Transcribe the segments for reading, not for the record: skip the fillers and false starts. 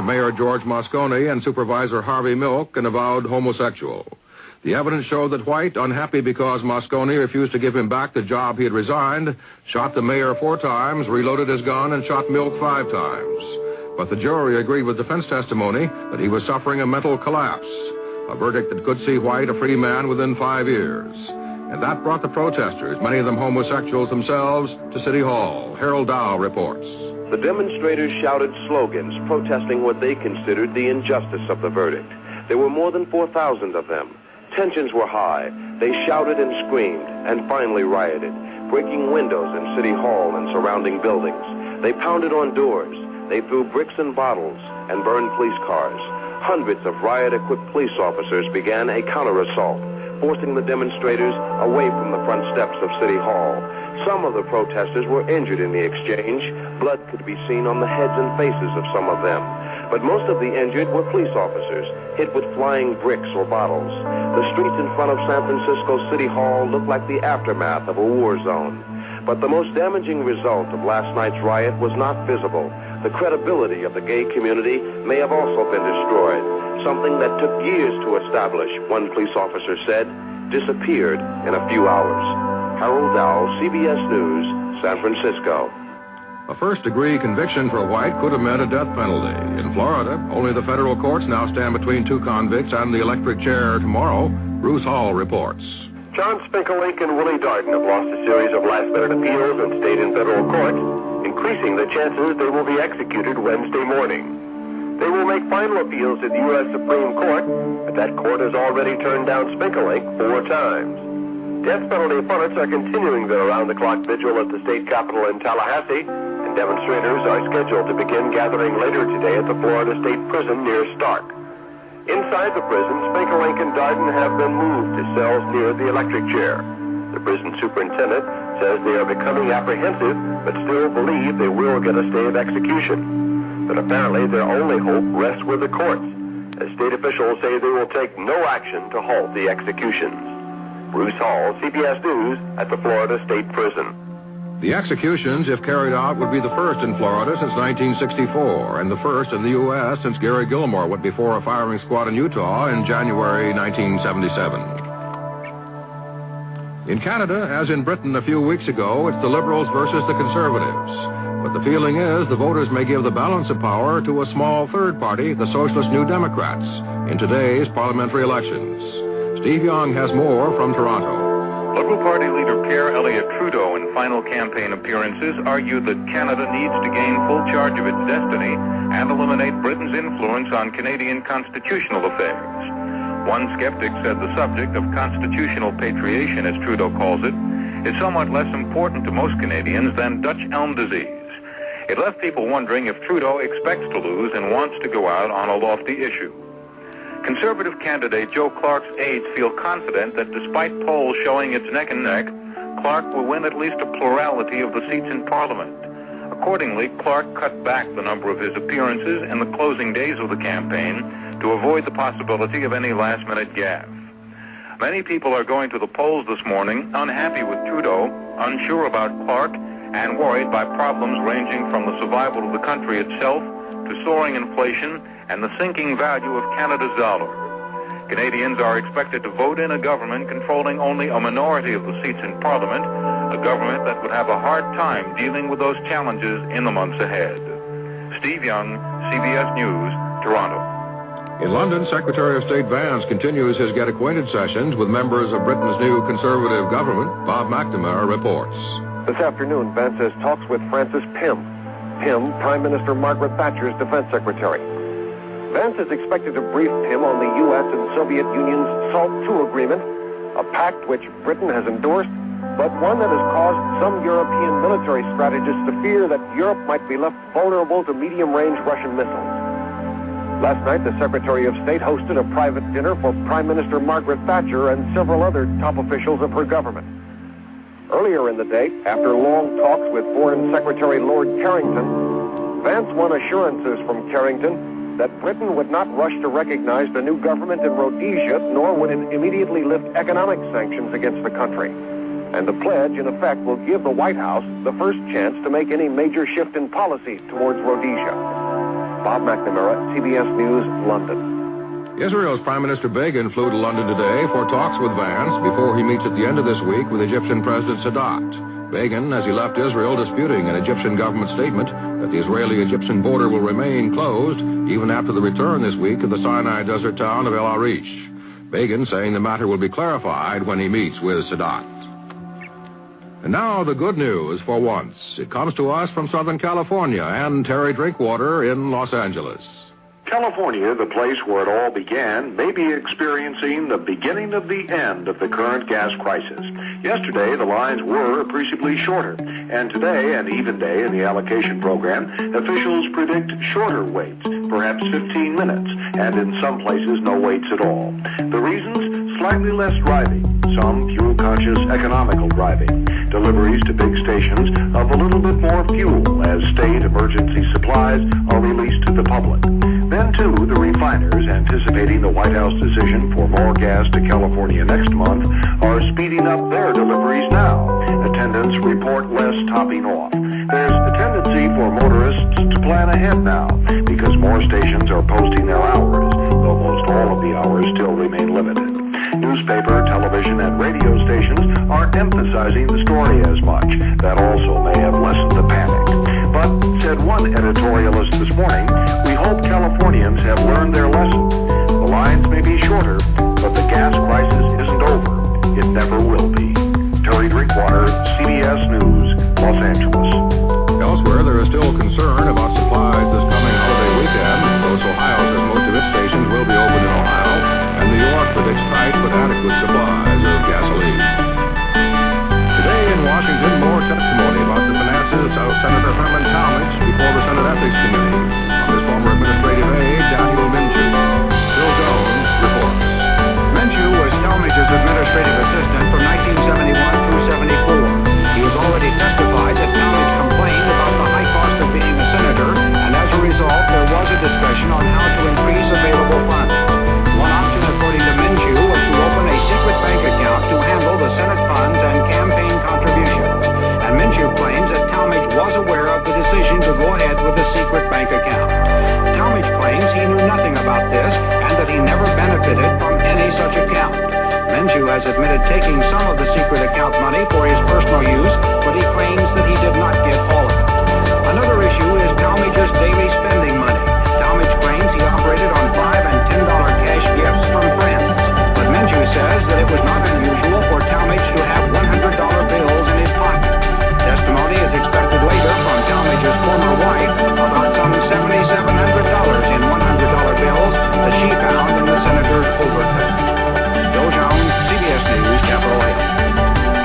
of Mayor George Moscone and Supervisor Harvey Milk, an avowed homosexual. The evidence showed that White, unhappy because Moscone refused to give him back the job he had resigned, shot the mayor 4 times, reloaded his gun, and shot Milk 5 times. But the jury agreed with defense testimony that he was suffering a mental collapse, a verdict that could see White a free man within 5 years. And that brought the protesters, many of them homosexuals themselves, to City Hall. Harold Dow reports. The demonstrators shouted slogans protesting what they considered the injustice of the verdict. There were more than 4,000 of them. Tensions were high. They shouted and screamed and finally rioted, breaking windows in City Hall and surrounding buildings. They pounded on doors. They threw bricks and bottles and burned police cars. Hundreds of riot-equipped police officers began a counter-assault, forcing the demonstrators away from the front steps of City Hall. Some of the protesters were injured in the exchange. Blood could be seen on the heads and faces of some of them. But most of the injured were police officers, hit with flying bricks or bottles. The streets in front of San Francisco City Hall looked like the aftermath of a war zone. But the most damaging result of last night's riot was not visible. The credibility of the gay community may have also been destroyed. Something that took years to establish, one police officer said, disappeared in a few hours. Harold Dow, CBS News, San Francisco. A first-degree conviction for White could have meant a death penalty. In Florida, only the federal courts now stand between 2 convicts and the electric chair tomorrow. Bruce Hall reports. John Spinkelink and Willie Darden have lost a series of last-minute appeals in state and federal courts, increasing the chances they will be executed Wednesday morning. They will make final appeals to the U.S. Supreme Court, but that court has already turned down Spinkelink 4 times. Death penalty opponents are continuing their around-the-clock vigil at the state capitol in Tallahassee, and demonstrators are scheduled to begin gathering later today at the Florida State Prison near Stark. Inside the prison, Spinkelink and Darden have been moved to cells near the electric chair. The prison superintendent says they are becoming apprehensive, but still believe they will get a stay of execution. But apparently their only hope rests with the courts, as state officials say they will take no action to halt the executions. Bruce Hall, CBS News, at the Florida State Prison. The executions, if carried out, would be the first in Florida since 1964, and the first in the U.S. since Gary Gilmore went before a firing squad in Utah in January 1977. In Canada, as in Britain a few weeks ago, it's the Liberals versus the Conservatives. But the feeling is the voters may give the balance of power to a small third party, the Socialist New Democrats, in today's parliamentary elections. Steve Young has more from Toronto. Liberal Party leader Pierre Elliott Trudeau, in final campaign appearances, argued that Canada needs to gain full charge of its destiny and eliminate Britain's influence on Canadian constitutional affairs. One skeptic said the subject of constitutional patriation, as Trudeau calls it, is somewhat less important to most Canadians than Dutch elm disease. It left people wondering if Trudeau expects to lose and wants to go out on a lofty issue. Conservative candidate Joe Clark's aides feel confident that despite polls showing it's neck and neck, Clark will win at least a plurality of the seats in Parliament. Accordingly, Clark cut back the number of his appearances in the closing days of the campaign to avoid the possibility of any last-minute gaffe. Many people are going to the polls this morning unhappy with Trudeau, unsure about Clark, and worried by problems ranging from the survival of the country itself to soaring inflation and the sinking value of Canada's dollar. Canadians are expected to vote in a government controlling only a minority of the seats in Parliament, a government that would have a hard time dealing with those challenges in the months ahead. Steve Young, CBS News, Toronto. In London, Secretary of State Vance continues his get-acquainted sessions with members of Britain's new Conservative government. Bob McNamara reports. This afternoon, Vance has talks with Francis Pym, Prime Minister Margaret Thatcher's defense secretary. Vance is expected to brief him on the U.S. and Soviet Union's SALT II agreement, a pact which Britain has endorsed, but one that has caused some European military strategists to fear that Europe might be left vulnerable to medium-range Russian missiles. Last night, the Secretary of State hosted a private dinner for Prime Minister Margaret Thatcher and several other top officials of her government. Earlier in the day, after long talks with Foreign Secretary Lord Carrington, Vance won assurances from Carrington that Britain would not rush to recognize the new government in Rhodesia, nor would it immediately lift economic sanctions against the country. And the pledge, in effect, will give the White House the first chance to make any major shift in policy towards Rhodesia. Bob McNamara, CBS News, London. Israel's Prime Minister Begin flew to London today for talks with Vance before he meets at the end of this week with Egyptian President Sadat. Begin, as he left Israel, disputing an Egyptian government statement that the Israeli-Egyptian border will remain closed even after the return this week of the Sinai desert town of El Arish. Begin saying the matter will be clarified when he meets with Sadat. And now the good news for once. It comes to us from Southern California and Terry Drinkwater in Los Angeles. California, the place where it all began, may be experiencing the beginning of the end of the current gas crisis. Yesterday, the lines were appreciably shorter, and today, an even day in the allocation program, officials predict shorter waits, perhaps 15 minutes, and in some places, no waits at all. The reasons? Slightly less driving, some fuel-conscious economical driving, deliveries to big stations of a little bit more fuel as state emergency supplies are released to the public. Then, too, the refiners, anticipating the White House decision for more gas to California next month, are speeding up their deliveries now. Attendants report less topping off. There's a tendency for motorists to plan ahead now, because more stations are posting their hours, though most all of the hours still remain limited. Newspaper, television, and radio stations aren't emphasizing the story as much. That also may have lessened the panic. But, said one editorialist this morning, we hope Californians have learned their lesson. The lines may be shorter, but the gas crisis isn't over. It never will be. Terry Drinkwater, CBS News, Los Angeles. Elsewhere, there is still concern about supplies this coming holiday weekend. Those Ohio says most of its stations will be open in Ohio, and New York predicts tight but adequate supplies of gasoline. Today in Washington, more testimony about the finances of Senator Herman Talmadge before the Senate Ethics Committee. On this former administrative aide, Daniel Minshew. Bill Jones reports. Minshew was Talmadge's administrative assistant from 1971 through 74. He has already testified that Talmadge complained about the high cost of being a senator, and as a result, there was a discussion on how to increase available funds. One option, according to Minshew, was to open a secret bank account to handle the Senate funds and campaign contributions. And Minshew claims that Talmadge was aware of the decision to go ahead with the secret bank account. Talmadge claims he knew nothing about this and that he never benefited from any such account. Minshew has admitted taking some of the secret account money for his personal use, but he claims that he did not get all of it. Another issue is Talmadge's daily spending money. Talmadge claims he operated on $5 and $10 cash gifts from friends, but Minshew says that it was not unusual for Talmadge to have $100 bills in his pocket. Testimony is expected later from Talmadge's former wife about some $7,700 in $100 bills that she found in the senator's overcoat. Bill Jones, CBS News, Capitol Hill.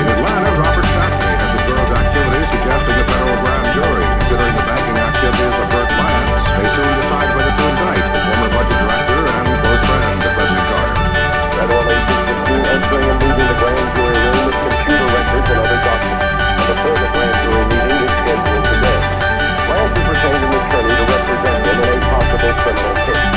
In Atlanta, Robert Shapley has observed activities suggesting a federal grand jury considering the banking activities of Burt Lance may soon decide whether to indict the former budget director and close friend of President Carter. Federal agents were seen entering and leaving the grand jury room with computer records and other documents. A further grand jury meeting is scheduled today. Lance has retained an attorney to represent him in a possible criminal case.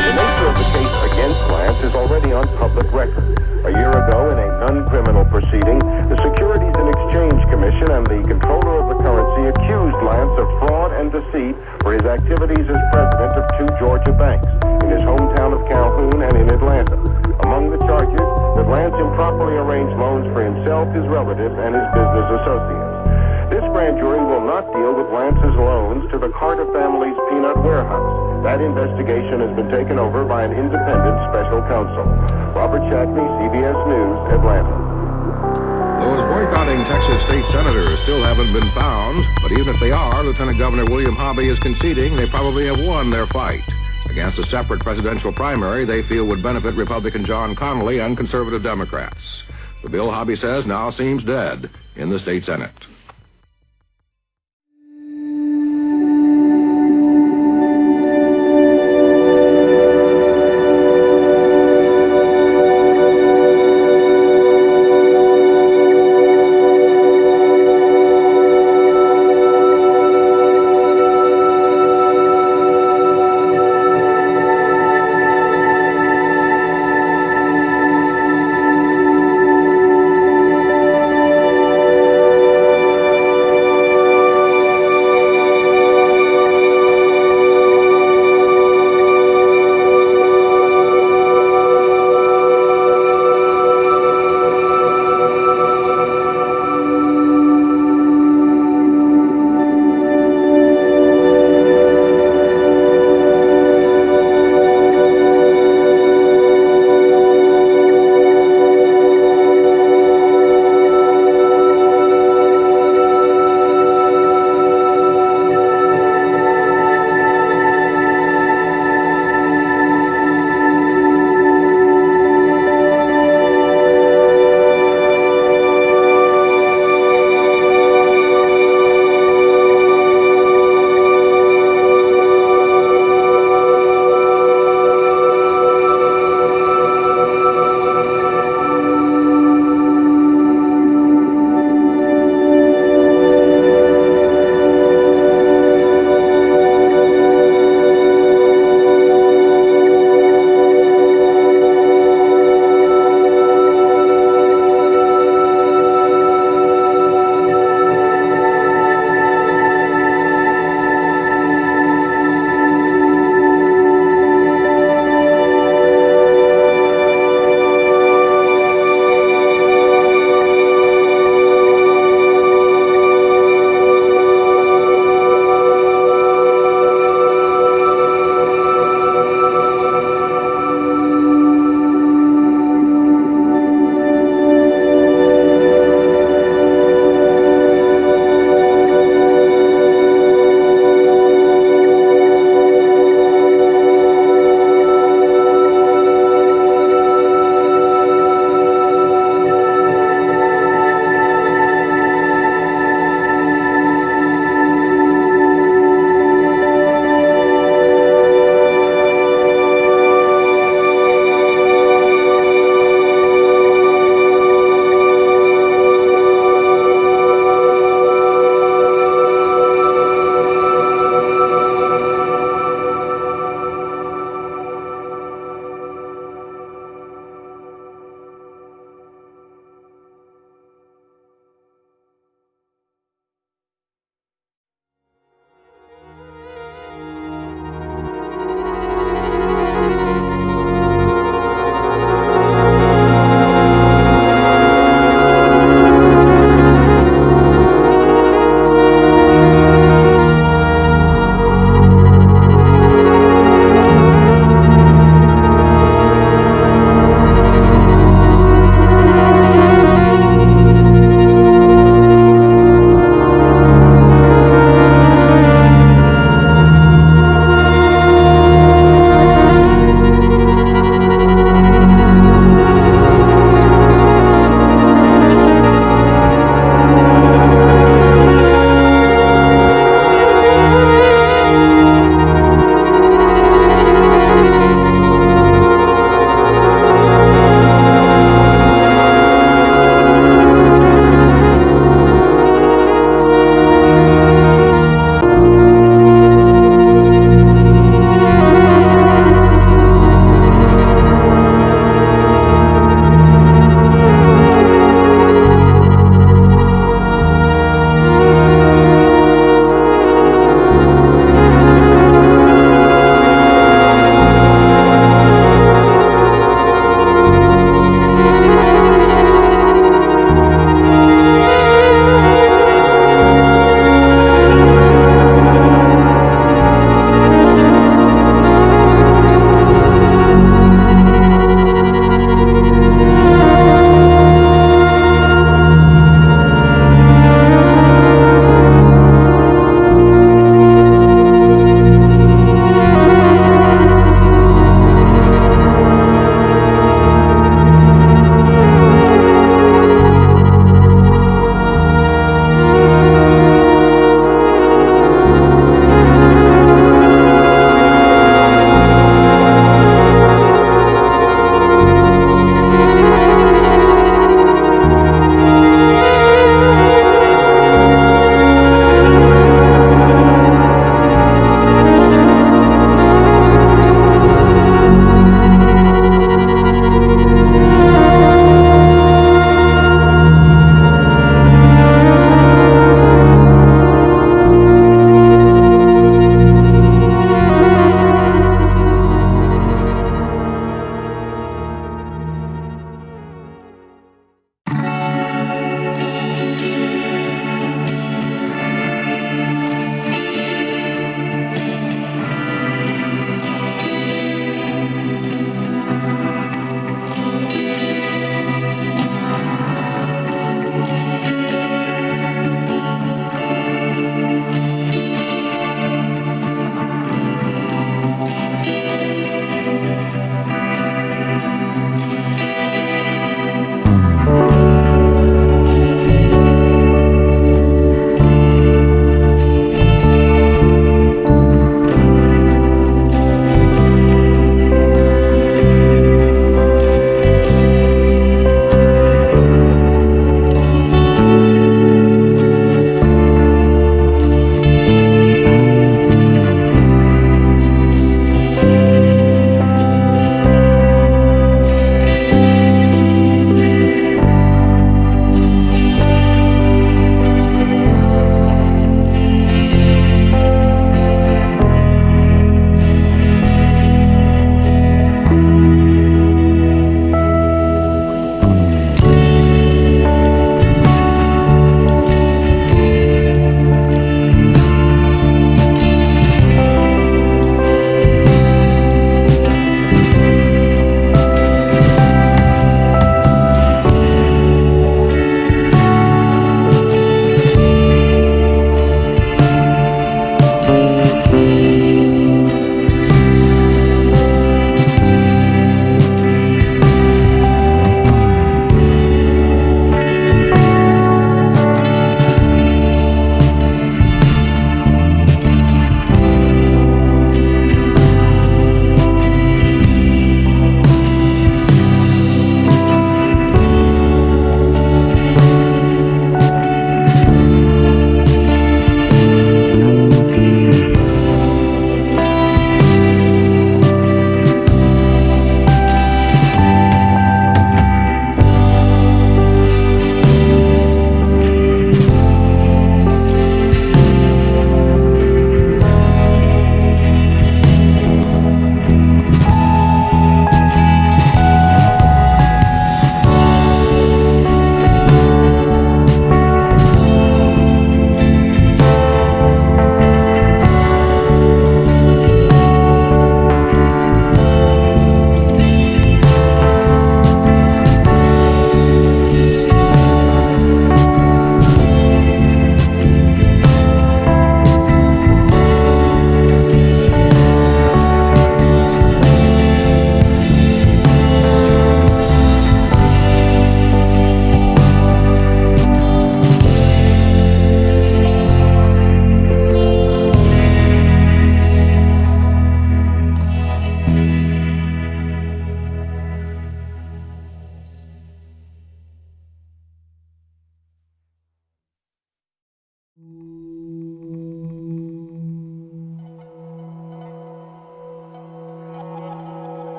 The nature of the case against Lance is already on public record. A year ago, in a non-criminal proceeding, the Securities and Exchange Commission and the controller of the currency accused Lance of fraud and deceit for his activities as president of two Georgia banks in his hometown of Calhoun and in Atlanta. Among the charges, that Lance improperly arranged loans for himself, his relatives, and his business associates. This grand jury will not deal with Lance's loans to the Carter family's peanut warehouse. That investigation has been taken over by an independent special counsel. Robert Shackney, CBS News, Atlanta. Those boycotting Texas state senators still haven't been found, but even if they are, Lieutenant Governor William Hobby is conceding they probably have won their fight against a separate presidential primary they feel would benefit Republican John Connally and conservative Democrats. The bill, Hobby says, now seems dead in the state Senate.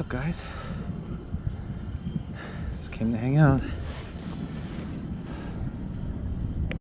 What's up, guys? Just came to hang out.